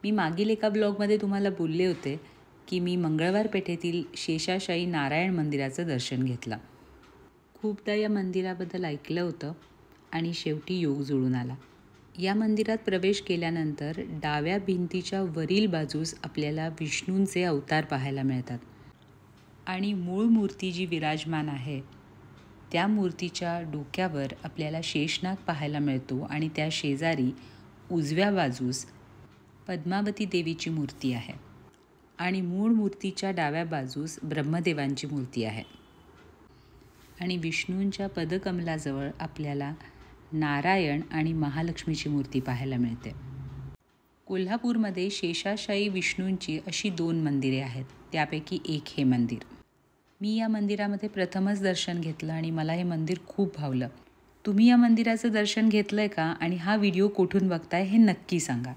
मी मागील एका ब्लॉगमध्ये तुम्हाला बोलले होते की मी मंगळवार पेठेतील शेषाशायी नारायण मंदिराचं दर्शन घेतलं. खूपदा या मंदिराबद्दल ऐकलं होतं आणि शेवटी योग जुळून आला. या मंदिरात प्रवेश केल्यानंतर डाव्या भिंतीच्या वरील बाजूस आपल्याला विष्णूंचे अवतार पाहायला मिळतात आणि मूळ मूर्ती जी विराजमान आहे त्या मूर्तीच्या डोक्यावर आपल्याला शेषनाग पाहायला मिळतो आणि त्या शेजारी उजव्या बाजूस पद्मावती देवीची मूर्ती आहे आणि मूळ मूर्तीच्या डाव्या बाजूस ब्रह्मदेवांची मूर्ती आहे आणि विष्णूंच्या पदकमलाजवळ आपल्याला नारायण आणि महालक्ष्मीची मूर्ती पाहायला मिळते. कोल्हापूरमध्ये शेषाशायी विष्णूंची अशी 2 मंदिरे आहेत, त्यापैकी एक हे मंदिर. मी या मंदिरामध्ये प्रथमच दर्शन घेतलं आणि मला हे मंदिर खूप भावलं. तुम्ही या मंदिराचं दर्शन घेतलंय का आणि हा व्हिडिओ कुठून बघताय हे नक्की सांगा.